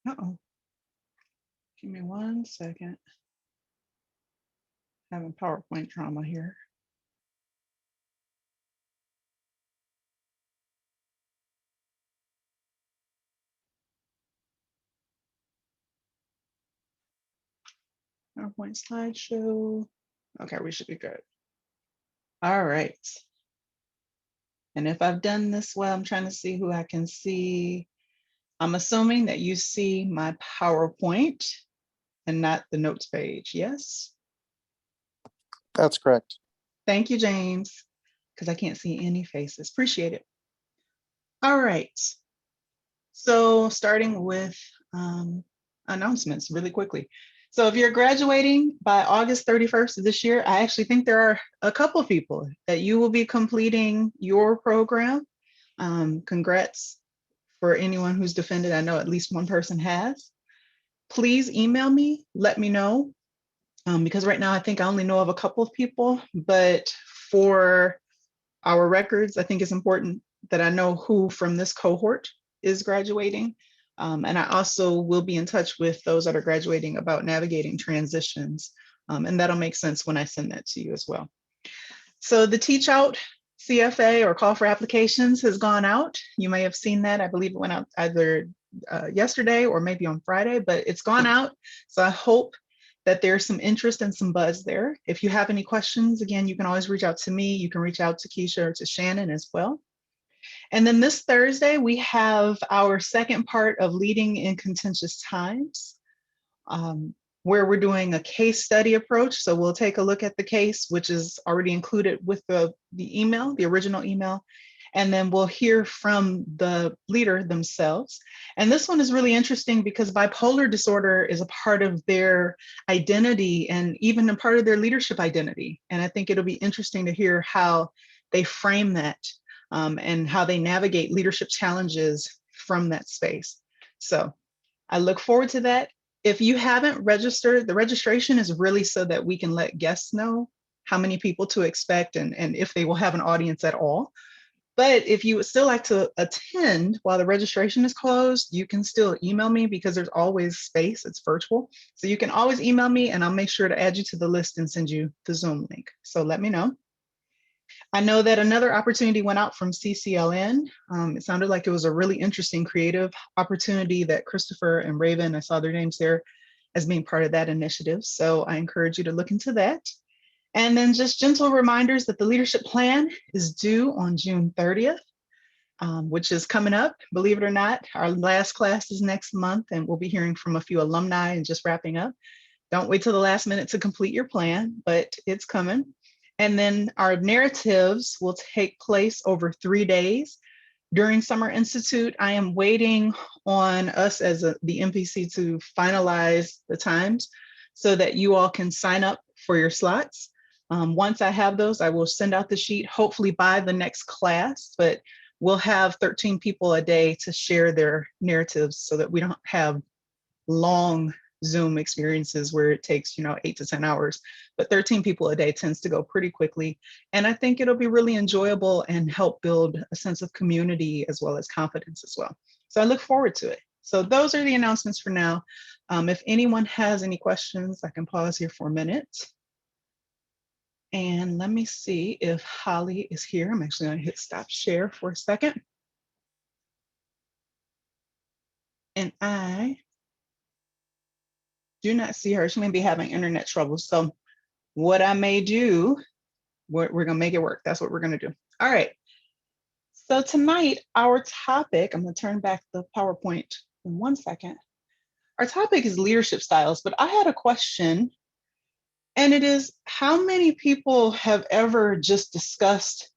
Uh-oh, give me 1 second. Having PowerPoint drama here. PowerPoint slideshow. Okay, we should be good. All right. And if I've done this well, I'm trying to see who I can see. I'm assuming that you see my PowerPoint and not the notes page. Yes? That's correct. Thank you, James, because I can't see any faces. Appreciate it. All right. So starting with announcements really quickly. So if you're graduating by August 31st of this year, I actually think there are a couple of people that you will be completing your program. Congrats for anyone who's defended. I know at least one person has. Please email me, let me know, because right now I think I only know of a couple of people, but for our records, I think it's important that I know who from this cohort is graduating. And I also will be in touch with those that are graduating about navigating transitions. And that'll make sense when I send that to you as well. So the Teach Out CFA or call for applications has gone out. You may have seen that. I believe it went out either yesterday or maybe on Friday, but it's gone out. So I hope that there's some interest and some buzz there. If you have any questions, again, you can always reach out to me. You can reach out to Keisha or to Shannon as well. And then this Thursday, we have our second part of Leading in Contentious Times, where we're doing a case study approach. So we'll take a look at the case, which is already included with the email, the original email, and then we'll hear from the leader themselves. And this one is really interesting because bipolar disorder is a part of their identity and even a part of their leadership identity. And I think it'll be interesting to hear how they frame that and how they navigate leadership challenges from that space. So I look forward to that. If you haven't registered, the registration is really so that we can let guests know how many people to expect and if they will have an audience at all. But if you would still like to attend while the registration is closed, you can still email me because there's always space, it's virtual. So you can always email me and I'll make sure to add you to the list and send you the Zoom link. So let me know. I know that another opportunity went out from CCLN. It sounded like it was a really interesting creative opportunity that Christopher and Raven, I saw their names there as being part of that initiative. So I encourage you to look into that. And then just gentle reminders that the leadership plan is due on June 30th, which is coming up. Believe it or not, our last class is next month and we'll be hearing from a few alumni and just wrapping up. Don't wait till the last minute to complete your plan, but it's coming. And then our narratives will take place over 3 days. During Summer Institute, I am waiting on us as the MPC to finalize the times so that you all can sign up for your slots. Once I have those, I will send out the sheet, hopefully by the next class, but we'll have 13 people a day to share their narratives so that we don't have long Zoom experiences where it takes 8 to 10 hours, but 13 people a day tends to go pretty quickly. And I think it'll be really enjoyable and help build a sense of community as well as confidence as well. So I look forward to it. So those are the announcements for now. If anyone has any questions, I can pause here for a minute. And let me see if Holly is here. I'm actually going to hit stop share for a second. And I do not see her. She may be having internet trouble. So what I may do, we're going to make it work. That's what we're going to do. All right. So tonight, our topic, I'm going to turn back the PowerPoint in 1 second. Our topic is leadership styles, but I had a question. And it is, how many people have ever just discussed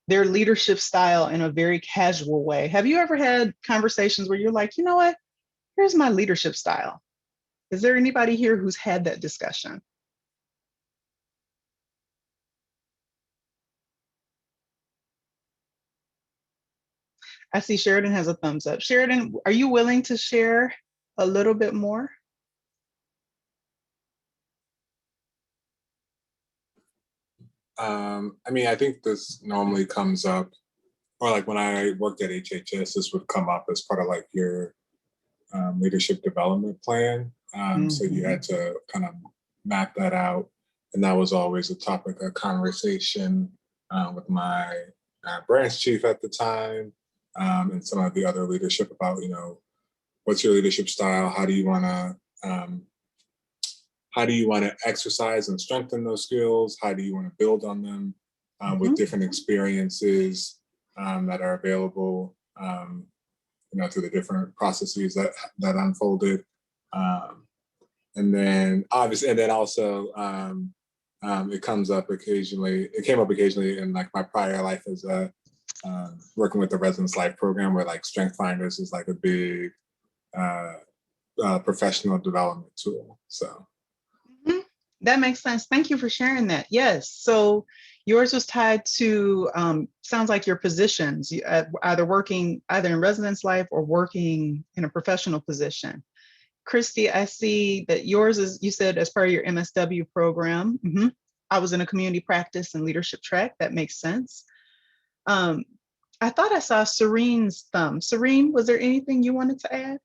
their leadership style in a very casual way? Have you ever had conversations where you're like, you know what, here's my leadership style? Is there anybody here who's had that discussion? I see Sheridan has a thumbs up. Sheridan, are you willing to share a little bit more? I mean, I think this normally comes up, or like when I worked at HHS, this would come up as part of like your leadership development plan. So you had to kind of map that out. And that was always a topic of conversation with my branch chief at the time, and some of the other leadership about, what's your leadership style? How do you want to exercise and strengthen those skills? How do you want to build on them with different experiences that are available, through the different processes that unfolded. And then obviously, and then also it came up occasionally in like my prior life as working with the Residence Life program, where like Strength Finders is like a big professional development tool. So that makes sense. Thank you for sharing that. Yes. So yours was tied to, sounds like your positions, either working either in residence life or working in a professional position. Christy, I see that yours is, you said as part of your MSW program. I was in a community practice and leadership track. That makes sense. I thought I saw Serene's thumb. Serene, was there anything you wanted to add?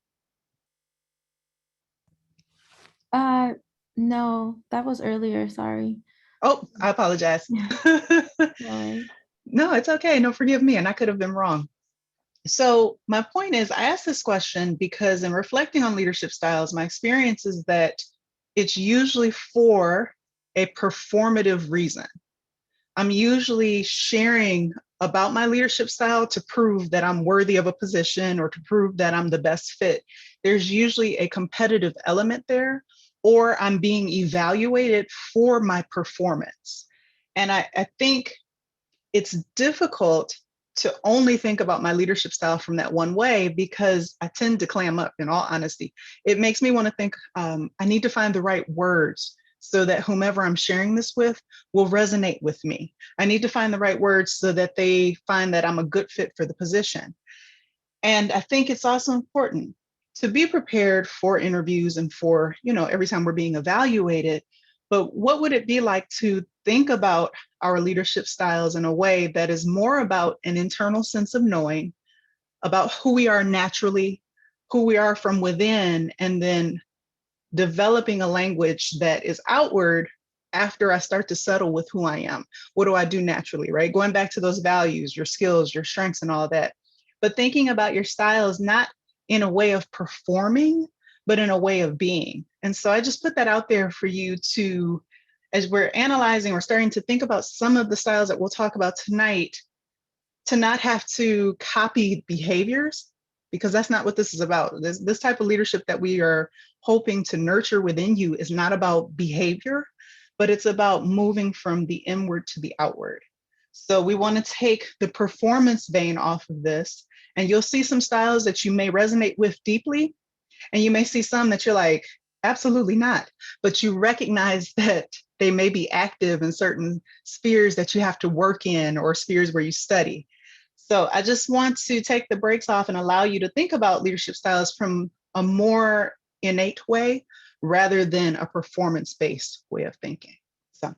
No, that was earlier. Sorry. Oh, I apologize. Sorry. No, it's okay. No, forgive me. And I could have been wrong. So my point is, I asked this question because in reflecting on leadership styles, my experience is that it's usually for a performative reason. I'm usually sharing about my leadership style to prove that I'm worthy of a position or to prove that I'm the best fit. There's usually a competitive element there, or I'm being evaluated for my performance. And I think it's difficult to only think about my leadership style from that one way, because I tend to clam up, in all honesty. It makes me want to think, I need to find the right words so that whomever I'm sharing this with will resonate with me. I need to find the right words so that they find that I'm a good fit for the position. And I think it's also important to be prepared for interviews and for, every time we're being evaluated. But what would it be like to think about our leadership styles in a way that is more about an internal sense of knowing, about who we are naturally, who we are from within, and then developing a language that is outward after I start to settle with who I am? What do I do naturally, right? Going back to those values, your skills, your strengths, and all that. But thinking about your styles, not in a way of performing, but in a way of being. And so I just put that out there for you to, as we're analyzing or starting to think about some of the styles that we'll talk about tonight, to not have to copy behaviors, because that's not what this is about. This type of leadership that we are hoping to nurture within you is not about behavior, but it's about moving from the inward to the outward. So we want to take the performance vein off of this, and you'll see some styles that you may resonate with deeply, and you may see some that you're like, absolutely not, but you recognize that they may be active in certain spheres that you have to work in, or spheres where you study. So I just want to take the brakes off and allow you to think about leadership styles from a more innate way rather than a performance-based way of thinking. So,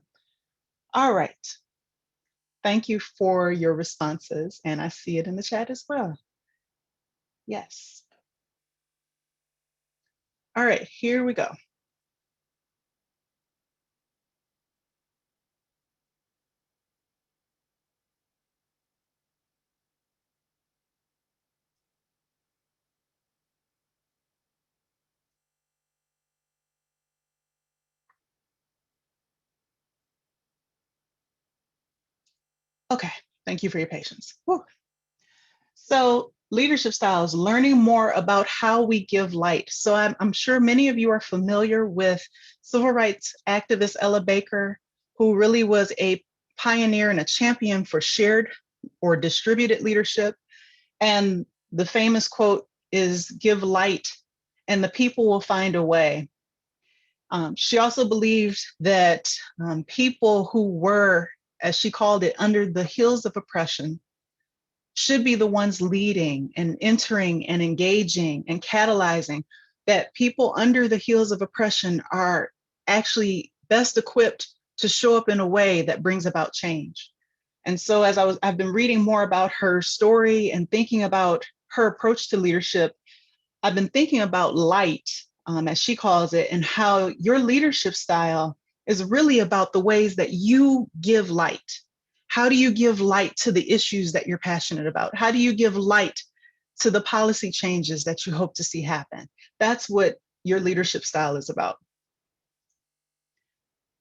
all right. Thank you for your responses, and I see it in the chat as well. Yes. All right, here we go. Okay, thank you for your patience. Whew. So leadership styles, learning more about how we give light. So I'm sure many of you are familiar with civil rights activist Ella Baker, who really was a pioneer and a champion for shared or distributed leadership. And the famous quote is, "Give light and the people will find a way." She also believed that people who were, as she called it, under the heels of oppression should be the ones leading and entering and engaging and catalyzing, that people under the heels of oppression are actually best equipped to show up in a way that brings about change. And so as I've been reading more about her story and thinking about her approach to leadership, I've been thinking about light, as she calls it, and how your leadership style is really about the ways that you give light. How do you give light to the issues that you're passionate about? How do you give light to the policy changes that you hope to see happen? That's what your leadership style is about.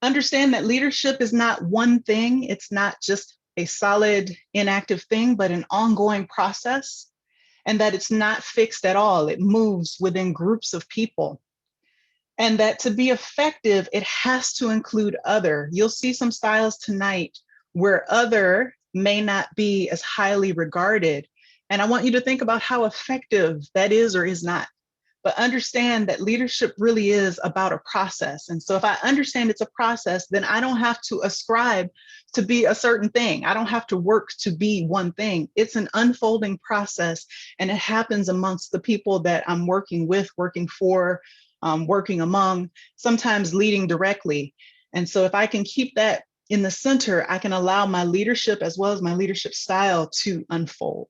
Understand that leadership is not one thing. It's not just a solid, inactive thing, but an ongoing process, and that it's not fixed at all. It moves within groups of people. And that to be effective, it has to include other. You'll see some styles tonight where other may not be as highly regarded. And I want you to think about how effective that is or is not. But understand that leadership really is about a process. And so if I understand it's a process, then I don't have to ascribe to be a certain thing. I don't have to work to be one thing. It's an unfolding process, and it happens amongst the people that I'm working with, working for, working among, sometimes leading directly. And so if I can keep that in the center, I can allow my leadership as well as my leadership style to unfold.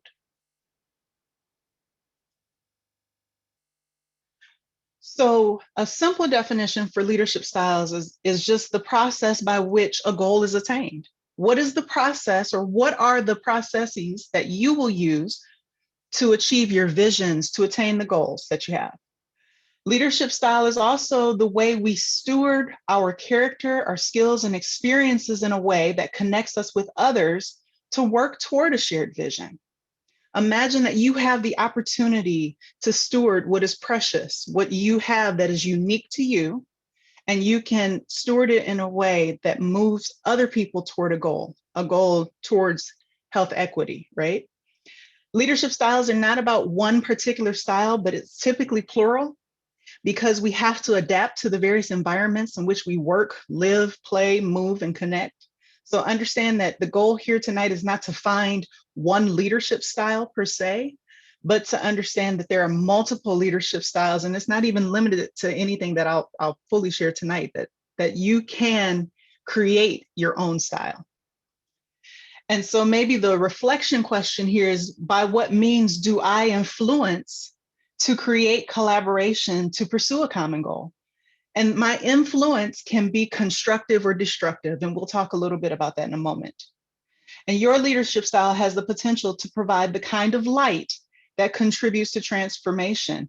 So a simple definition for leadership styles is just the process by which a goal is attained. What is the process, or what are the processes that you will use to achieve your visions, to attain the goals that you have? Leadership style is also the way we steward our character, our skills, and experiences in a way that connects us with others to work toward a shared vision. Imagine that you have the opportunity to steward what is precious, what you have that is unique to you, and you can steward it in a way that moves other people toward a goal towards health equity, right? Leadership styles are not about one particular style, but it's typically plural, because we have to adapt to the various environments in which we work, live, play, move, and connect. So understand that the goal here tonight is not to find one leadership style per se, but to understand that there are multiple leadership styles, and it's not even limited to anything that I'll fully share tonight, that you can create your own style. And so maybe the reflection question here is, by what means do I influence to create collaboration to pursue a common goal? And my influence can be constructive or destructive, and we'll talk a little bit about that in a moment. And your leadership style has the potential to provide the kind of light that contributes to transformation.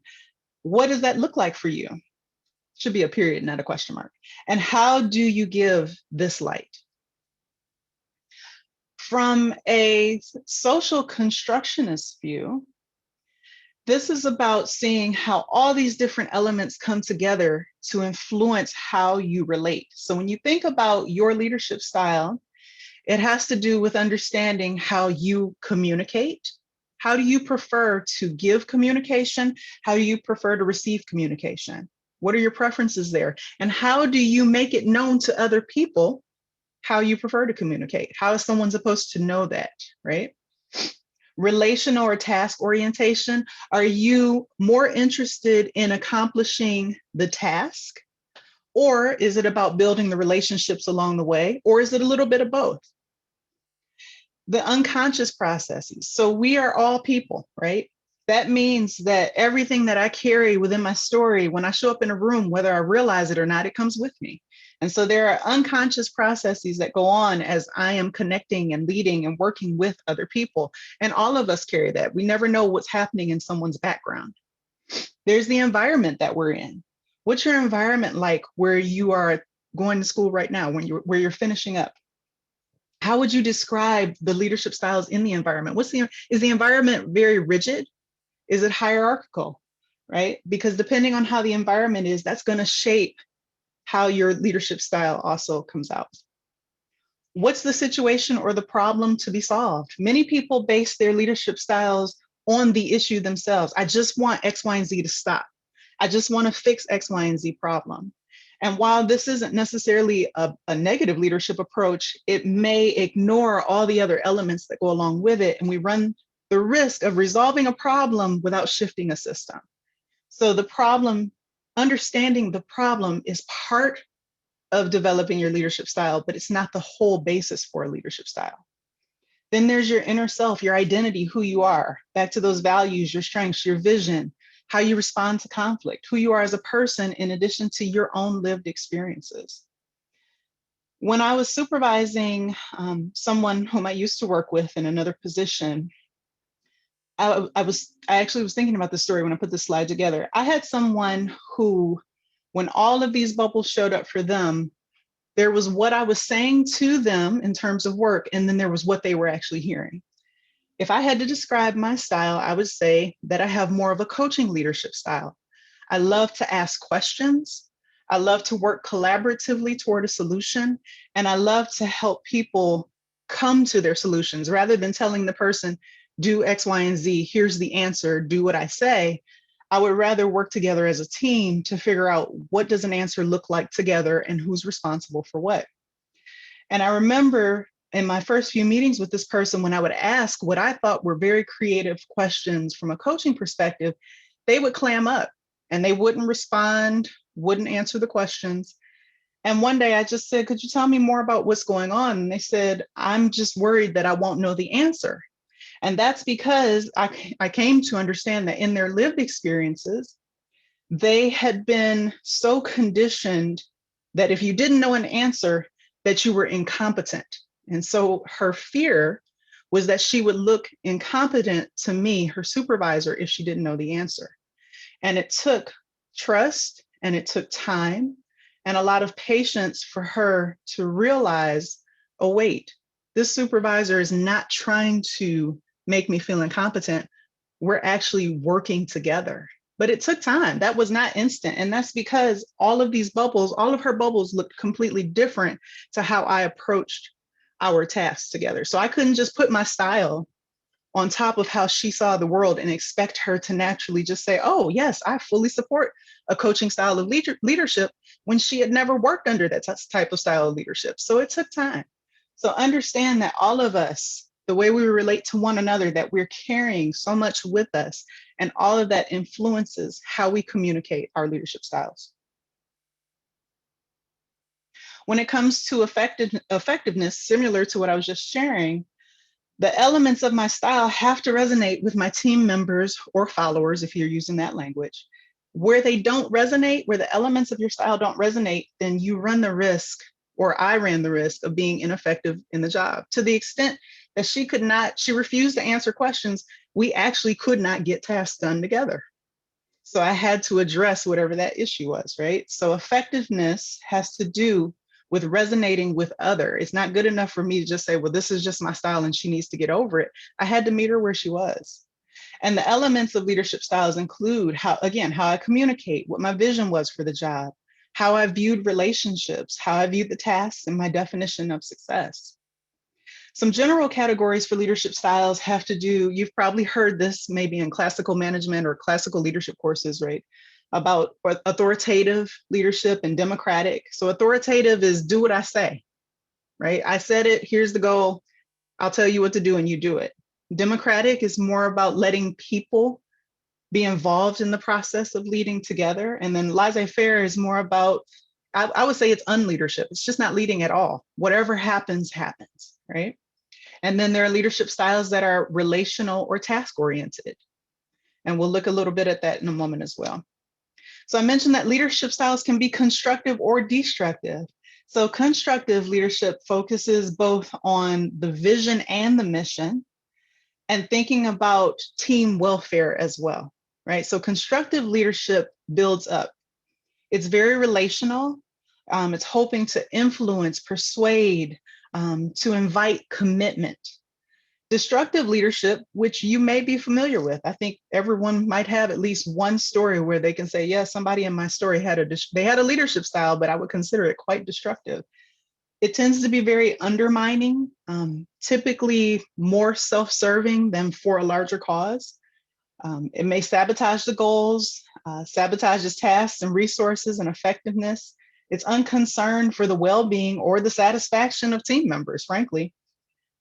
What does that look like for you? Should be a period, not a question mark. And how do you give this light? From a social constructionist view, this is about seeing how all these different elements come together to influence how you relate. So when you think about your leadership style, it has to do with understanding how you communicate. How do you prefer to give communication? How do you prefer to receive communication? What are your preferences there? And how do you make it known to other people how you prefer to communicate? How is someone supposed to know that, right? Relational or task orientation. Are you more interested in accomplishing the task? Or is it about building the relationships along the way? Or is it a little bit of both? The unconscious processes. So we are all people, right? That means that everything that I carry within my story, when I show up in a room, whether I realize it or not, it comes with me. And so there are unconscious processes that go on as I am connecting and leading and working with other people. And all of us carry that. We never know what's happening in someone's background. There's the environment that we're in. What's your environment like where you are going to school right now, where you're finishing up? How would you describe the leadership styles in the environment? Is the environment very rigid? Is it hierarchical, right? Because depending on how the environment is, that's going to shape how your leadership style also comes out. What's the situation or the problem to be solved? Many people base their leadership styles on the issue themselves. I just want X, Y, and Z to stop. I just want to fix X, Y, and Z problem. And while this isn't necessarily a negative leadership approach, it may ignore all the other elements that go along with it. And we run the risk of resolving a problem without shifting a system. So the problem, understanding the problem is part of developing your leadership style, but it's not the whole basis for a leadership style. Then there's your inner self, your identity, who you are, back to those values, your strengths, your vision. how you respond to conflict, who you are as a person, in addition to your own lived experiences. When I was supervising someone whom I used to work with in another position, I actually was thinking about this story when I put this slide together. I had someone who, when all of these bubbles showed up for them, there was what I was saying to them in terms of work, and then there was what they were actually hearing. If I had to describe my style, I would say that I have more of a coaching leadership style. I love to ask questions. I love to work collaboratively toward a solution, and I love to help people come to their solutions rather than telling the person, do X, Y, and Z, here's the answer, do what I say. I would rather work together as a team to figure out what does an answer look like together and who's responsible for what. And I remember in my first few meetings with this person, when I would ask what I thought were very creative questions from a coaching perspective, they would clam up and they wouldn't respond, wouldn't answer the questions. And one day I just said, could you tell me more about what's going on? And they said, I'm just worried that I won't know the answer. And that's because I came to understand that in their lived experiences, they had been so conditioned that if you didn't know an answer, that you were incompetent. And so her fear was that she would look incompetent to me, her supervisor, if she didn't know the answer. And it took trust and it took time and a lot of patience for her to realize, oh, wait, this supervisor is not trying to make me feel incompetent. We're actually working together. But it took time. That was not instant. And that's because all of these bubbles, all of her bubbles looked completely different to how I approached our tasks together. So I couldn't just put my style on top of how she saw the world and expect her to naturally just say, oh, yes, I fully support a coaching style of leadership when she had never worked under that type of style of leadership. So it took time. So understand that all of us, the way we relate to one another, that we're carrying so much with us, and all of that influences how we communicate our leadership styles. When it comes to effectiveness, similar to what I was just sharing, the elements of my style have to resonate with my team members or followers, if you're using that language. Where they don't resonate, where the elements of your style don't resonate, then you run the risk, or I ran the risk, of being ineffective in the job. To the extent that she refused to answer questions, we actually could not get tasks done together. So I had to address whatever that issue was, right? So effectiveness has to do with resonating with other. It's not good enough for me to just say, well, this is just my style and she needs to get over it. I had to meet her where she was. And the elements of leadership styles include how I communicate, what my vision was for the job, how I viewed relationships, how I viewed the tasks, and my definition of success. Some general categories for leadership styles have to do, you've probably heard this maybe in classical management or classical leadership courses, right? About authoritative leadership and democratic. So authoritative is do what I say, right? I said it, here's the goal. I'll tell you what to do and you do it. Democratic is more about letting people be involved in the process of leading together. And then laissez-faire is more about, I would say it's unleadership. It's just not leading at all. Whatever happens, happens, right? And then there are leadership styles that are relational or task-oriented. And we'll look a little bit at that in a moment as well. So I mentioned that leadership styles can be constructive or destructive. So constructive leadership focuses both on the vision and the mission, and thinking about team welfare as well, right? So constructive leadership builds up. It's very relational. It's hoping to influence, persuade, to invite commitment. Destructive leadership, which you may be familiar with. I think everyone might have at least one story where they can say, yeah, somebody in my story had a leadership style, but I would consider it quite destructive. It tends to be very undermining, typically more self-serving than for a larger cause. It may sabotage the goals, sabotages tasks and resources and effectiveness. It's unconcerned for the well-being or the satisfaction of team members, frankly.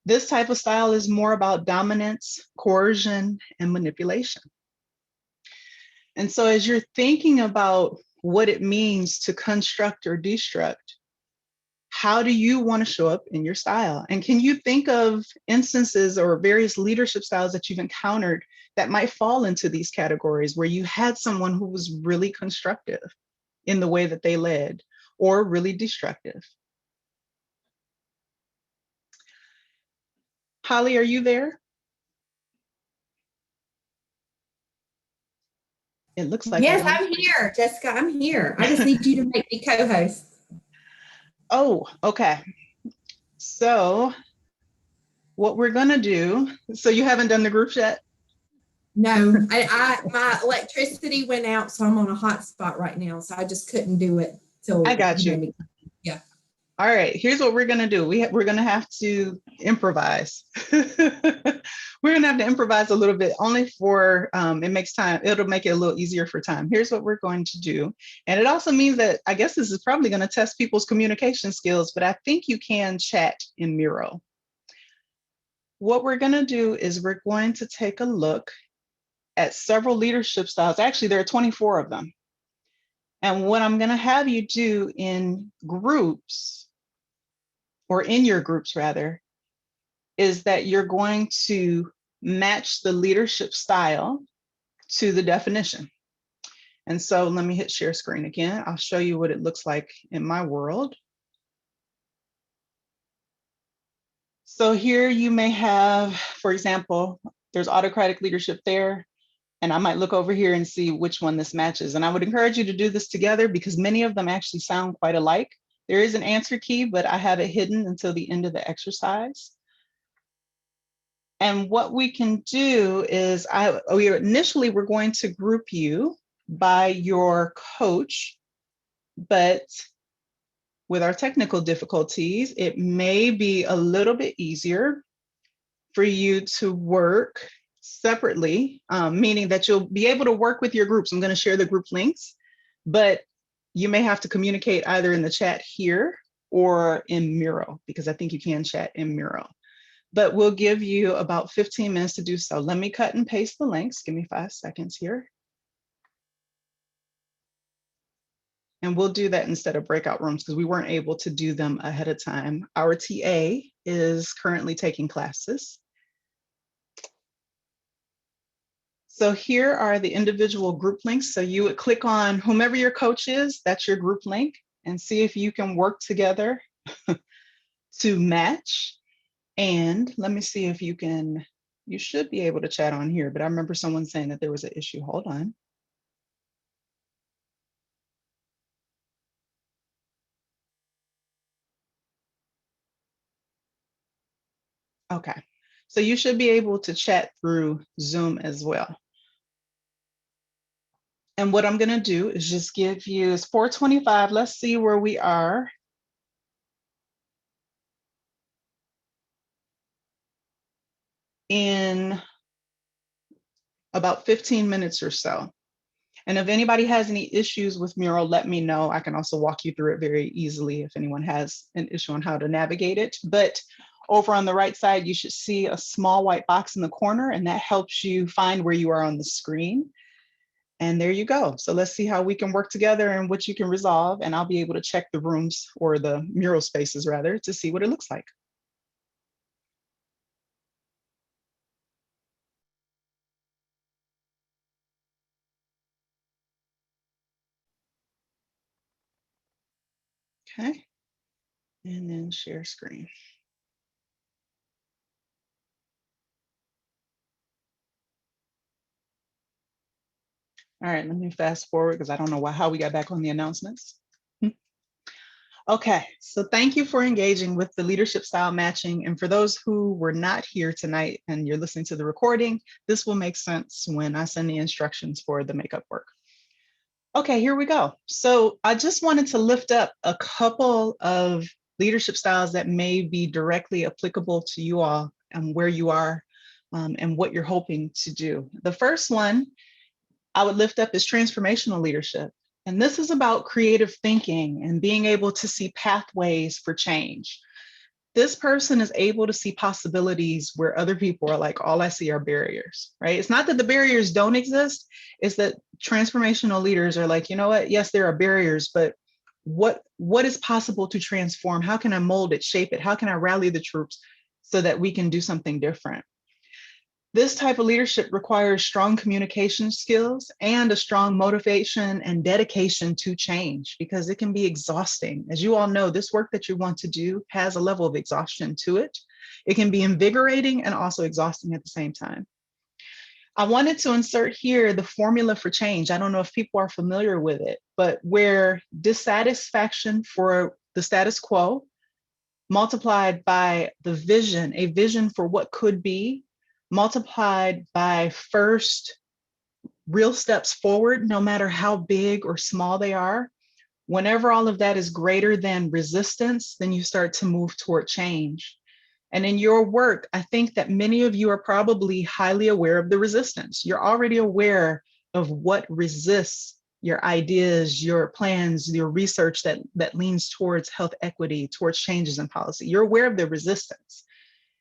This type of style is more about dominance, coercion, and manipulation. And so as you're thinking about what it means to construct or destruct, how do you want to show up in your style? And can you think of instances or various leadership styles that you've encountered that might fall into these categories where you had someone who was really constructive in the way that they led or really destructive. Holly, are you there? It looks like I Yes, don't. I'm here, Jessica. I'm here. I just need you to make me co-host. Oh, okay. So what we're gonna do, so you haven't done the group yet? No, my electricity went out, so I'm on a hotspot right now. So I just couldn't do it till I got you. me. Yeah. All right, here's what we're gonna do. We're gonna have to improvise. We're gonna have to improvise a little bit, only for it'll make it a little easier for time. Here's what we're going to do. And it also means that I guess this is probably gonna test people's communication skills, but I think you can chat in Miro. What we're gonna do is we're going to take a look at several leadership styles. Actually, there are 24 of them. And what I'm gonna have you do in groups, or in your groups rather, is that you're going to match the leadership style to the definition. And so let me hit share screen again. I'll show you what it looks like in my world. So here you may have, for example, there's autocratic leadership there. And I might look over here and see which one this matches. And I would encourage you to do this together because many of them actually sound quite alike. There is an answer key, but I have it hidden until the end of the exercise. And what we can do is, initially we're going to group you by your coach, but with our technical difficulties, it may be a little bit easier for you to work separately, meaning that you'll be able to work with your groups. I'm going to share the group links, but you may have to communicate either in the chat here or in Miro, because I think you can chat in Miro. But we'll give you about 15 minutes to do so. Let me cut and paste the links. Give me 5 seconds here. And we'll do that instead of breakout rooms because we weren't able to do them ahead of time. Our TA is currently taking classes. So here are the individual group links. So you would click on whomever your coach is, that's your group link, and see if you can work together to match. And let me see if you can, you should be able to chat on here, but I remember someone saying that there was an issue. Hold on. Okay, so you should be able to chat through Zoom as well. And what I'm gonna do is just give you, it's 4:25, let's see where we are. In about 15 minutes or so. And if anybody has any issues with Miro, let me know. I can also walk you through it very easily if anyone has an issue on how to navigate it. But over on the right side, you should see a small white box in the corner, and that helps you find where you are on the screen. And there you go. So let's see how we can work together and what you can resolve. And I'll be able to check the rooms, or the Miro spaces rather, to see what it looks like. Okay, and then share screen. All right, let me fast forward because I don't know how we got back on the announcements. Okay, so thank you for engaging with the leadership style matching. And for those who were not here tonight and you're listening to the recording, this will make sense when I send the instructions for the makeup work. Okay, here we go. So I just wanted to lift up a couple of leadership styles that may be directly applicable to you all and where you are and what you're hoping to do. The first one I would lift up is transformational leadership. And this is about creative thinking and being able to see pathways for change. This person is able to see possibilities where other people are like, all I see are barriers, right? It's not that the barriers don't exist, it's that transformational leaders are like, you know what, yes, there are barriers, but what is possible to transform? How can I mold it, shape it? How can I rally the troops so that we can do something different? This type of leadership requires strong communication skills and a strong motivation and dedication to change, because it can be exhausting. As you all know, this work that you want to do has a level of exhaustion to it. It can be invigorating and also exhausting at the same time. I wanted to insert here the formula for change. I don't know if people are familiar with it, but where dissatisfaction for the status quo multiplied by the vision, a vision for what could be, multiplied by first real steps forward, no matter how big or small they are. Whenever all of that is greater than resistance, then you start to move toward change. And in your work, I think that many of you are probably highly aware of the resistance. You're already aware of what resists your ideas, your plans, your research that leans towards health equity, towards changes in policy. You're aware of the resistance.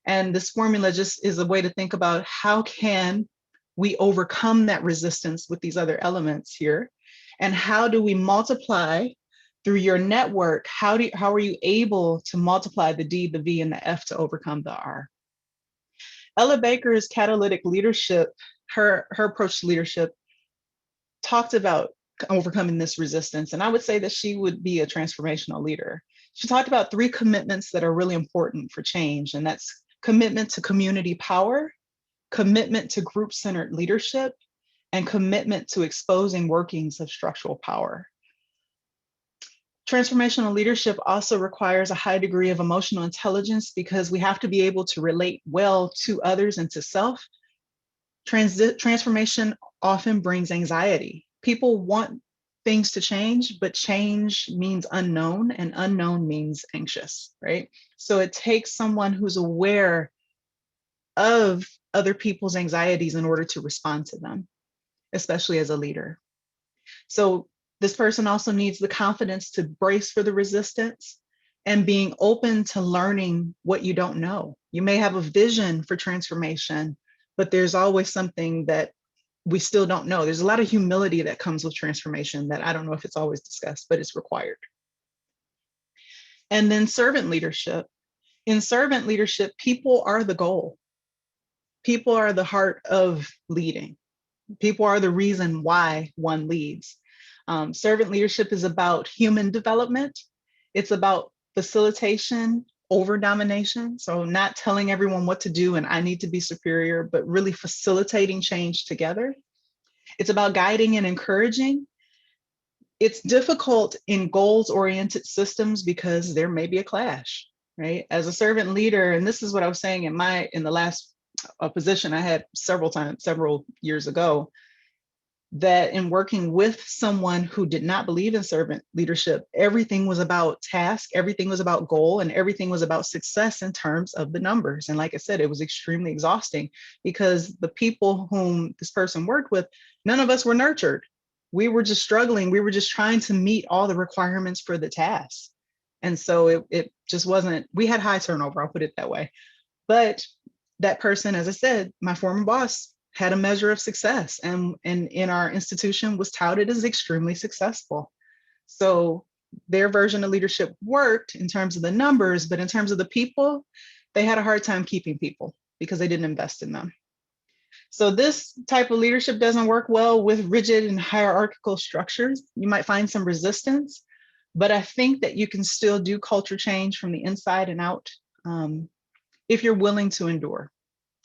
And this formula just is a way to think about how can we overcome that resistance with these other elements here? And how do we multiply through your network? How are you able to multiply the D, the V, and the F to overcome the R? Ella Baker's catalytic leadership, her approach to leadership talked about overcoming this resistance. And I would say that she would be a transformational leader. She talked about 3 commitments that are really important for change, and that's commitment to community power, commitment to group-centered leadership, and commitment to exposing workings of structural power. Transformational leadership also requires a high degree of emotional intelligence, because we have to be able to relate well to others and to self. Transformation often brings anxiety. People want things to change, but change means unknown, and unknown means anxious, right? So it takes someone who's aware of other people's anxieties in order to respond to them, especially as a leader. So this person also needs the confidence to brace for the resistance and being open to learning what you don't know. You may have a vision for transformation, but there's always something that we still don't know. There's a lot of humility that comes with transformation that I don't know if it's always discussed, but it's required. And then servant leadership. In servant leadership, people are the goal. People are the heart of leading. People are the reason why one leads. Servant leadership is about human development. It's about facilitation over domination. So not telling everyone what to do and I need to be superior, but really facilitating change together. It's about guiding and encouraging. It's difficult in goals-oriented systems because there may be a clash, right? As a servant leader, and this is what I was saying in the last position I had several years ago, that in working with someone who did not believe in servant leadership, everything was about task, everything was about goal, and everything was about success in terms of the numbers. And like I said, it was extremely exhausting because the people whom this person worked with, none of us were nurtured. We were just struggling. We were just trying to meet all the requirements for the task. And so it just wasn't, we had high turnover, I'll put it that way. But that person, as I said, my former boss, had a measure of success and in our institution was touted as extremely successful. So their version of leadership worked in terms of the numbers, but in terms of the people, they had a hard time keeping people because they didn't invest in them. So this type of leadership doesn't work well with rigid and hierarchical structures. You might find some resistance, but I think that you can still do culture change from the inside and out if you're willing to endure.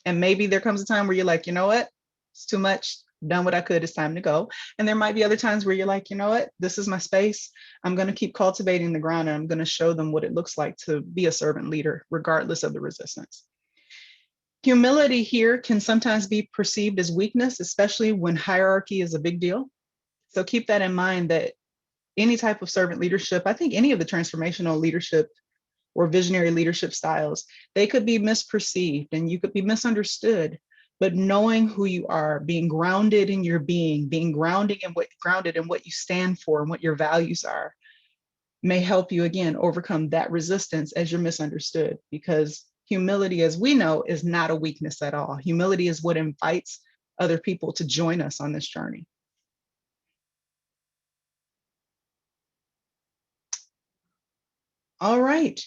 And maybe there comes a time where you're like, you know what, it's too much, done what I could, it's time to go. And there might be other times where you're like, you know what, this is my space. I'm going to keep cultivating the ground and I'm going to show them what it looks like to be a servant leader, regardless of the resistance. Humility here can sometimes be perceived as weakness, especially when hierarchy is a big deal. So keep that in mind, that any type of servant leadership, I think any of the transformational leadership or visionary leadership styles, they could be misperceived and you could be misunderstood. But knowing who you are, being grounded in your being grounded in what you stand for and what your values are, may help you again overcome that resistance as you're misunderstood. Because humility, as we know, is not a weakness at all. Humility is what invites other people to join us on this journey. All right.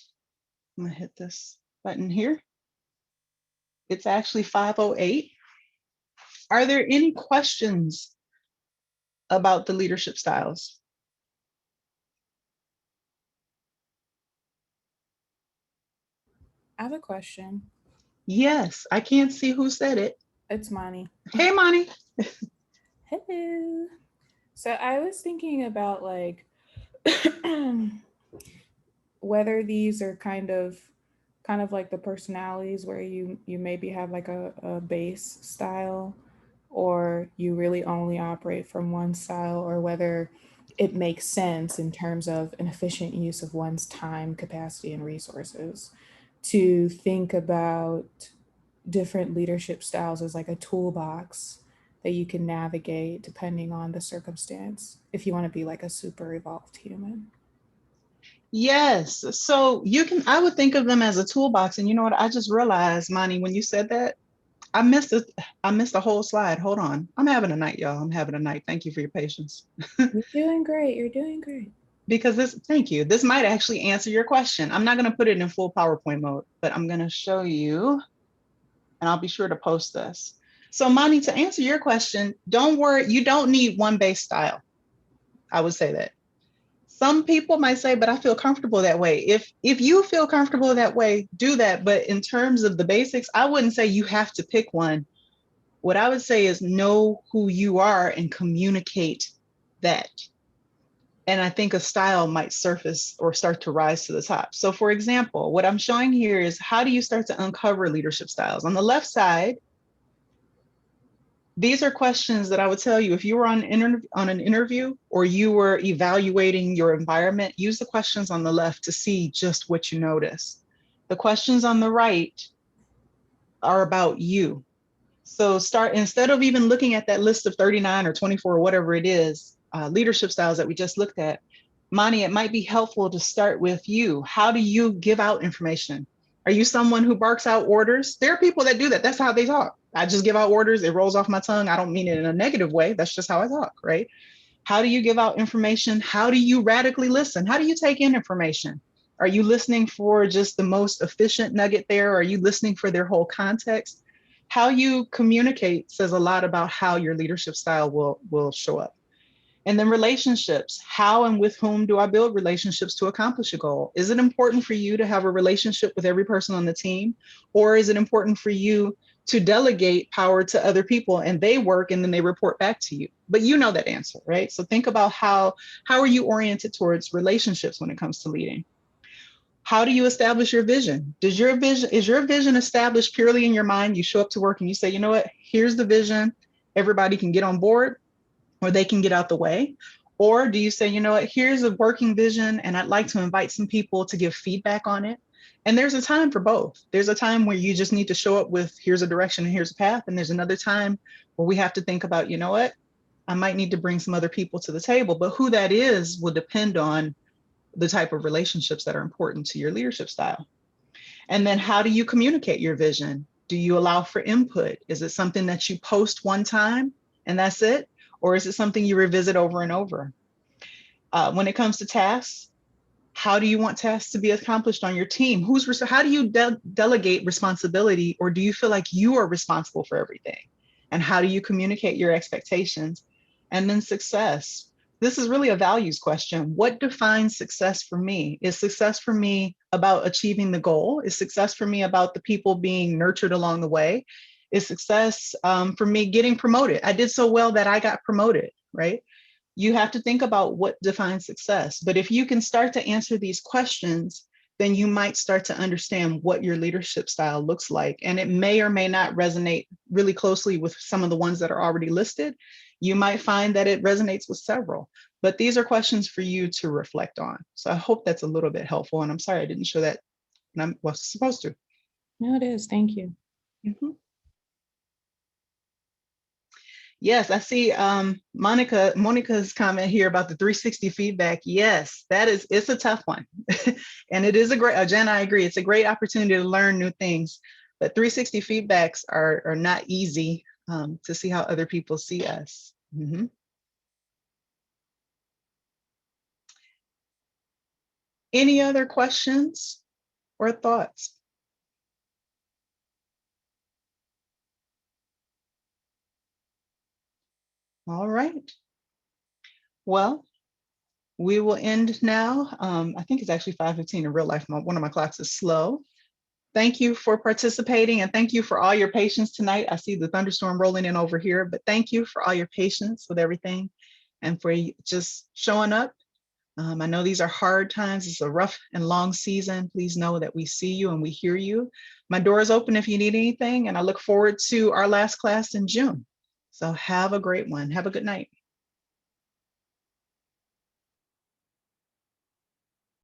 I'm gonna hit this button here. It's actually 5:08. Are there any questions about the leadership styles? I have a question. Yes, I can't see who said it. It's Monty. Hey, Monty. Hello. So I was thinking about like whether these are kind of like the personalities where you maybe have like a base style or you really only operate from one style, or whether it makes sense in terms of an efficient use of one's time, capacity, and resources to think about different leadership styles as like a toolbox that you can navigate depending on the circumstance if you want to be like a super evolved human. Yes. So I would think of them as a toolbox. And you know what? I just realized, Monty, when you said that, I missed it. I missed the whole slide. Hold on. I'm having a night, y'all. I'm having a night. Thank you for your patience. You're doing great. You're doing great. Because thank you. This might actually answer your question. I'm not going to put it in full PowerPoint mode, but I'm going to show you, and I'll be sure to post this. So Monty, to answer your question, don't worry. You don't need one base style. I would say that. Some people might say, but I feel comfortable that way. If you feel comfortable that way, do that. But in terms of the basics, I wouldn't say you have to pick one. What I would say is know who you are and communicate that. And I think a style might surface or start to rise to the top. So for example, what I'm showing here is how do you start to uncover leadership styles? On the left side, these are questions that I would tell you if you were on an interview or you were evaluating your environment, use the questions on the left to see just what you notice. The questions on the right are about you. So instead of even looking at that list of 39 or 24 or whatever it is, leadership styles that we just looked at, Monty, it might be helpful to start with you. How do you give out information? Are you someone who barks out orders? There are people that do that. That's how they talk. I just give out orders. It rolls off my tongue. I don't mean it in a negative way. That's just how I talk, right? How do you give out information? How do you radically listen? How do you take in information? Are you listening for just the most efficient nugget there? Are you listening for their whole context? How you communicate says a lot about how your leadership style will show up. And then relationships. How and with whom do I build relationships to accomplish a goal? Is it important for you to have a relationship with every person on the team? Or is it important for you to delegate power to other people and they work and then they report back to you? But you know that answer, right? So think about how are you oriented towards relationships when it comes to leading? How do you establish your vision? Is your vision established purely in your mind? You show up to work and you say, you know what, here's the vision. Everybody can get on board or they can get out the way. Or do you say, you know what, here's a working vision and I'd like to invite some people to give feedback on it. And there's a time for both. There's a time where you just need to show up with here's a direction and here's a path. And there's another time where we have to think about, you know what, I might need to bring some other people to the table, but who that is will depend on the type of relationships that are important to your leadership style. And then how do you communicate your vision? Do you allow for input? Is it something that you post one time and that's it? Or is it something you revisit over and over? When it comes to tasks, how do you want tasks to be accomplished on your team? How do you delegate responsibility, or do you feel like you are responsible for everything? And how do you communicate your expectations? And then success. This is really a values question. What defines success for me? Is success for me about achieving the goal? Is success for me about the people being nurtured along the way? Is success for me getting promoted? I did so well that I got promoted, right? You have to think about what defines success. But if you can start to answer these questions, then you might start to understand what your leadership style looks like. And it may or may not resonate really closely with some of the ones that are already listed. You might find that it resonates with several, but these are questions for you to reflect on. So I hope that's a little bit helpful. And I'm sorry I didn't show that when I was supposed to. No, it is. Thank you. Mhm. Yes, I see Monica's comment here about the 360 feedback. Yes, it's a tough one. And it is Jen, I agree, it's a great opportunity to learn new things, but 360 feedbacks are not easy to see how other people see us. Mhm. Any other questions or thoughts? All right. Well, we will end now. I think it's actually 5:15 in real life. One of my clocks is slow. Thank you for participating and thank you for all your patience tonight. I see the thunderstorm rolling in over here, but thank you for all your patience with everything and for just showing up. I know these are hard times. It's a rough and long season. Please know that we see you and we hear you. My door is open if you need anything, and I look forward to our last class in June. So have a great one. Have a good night.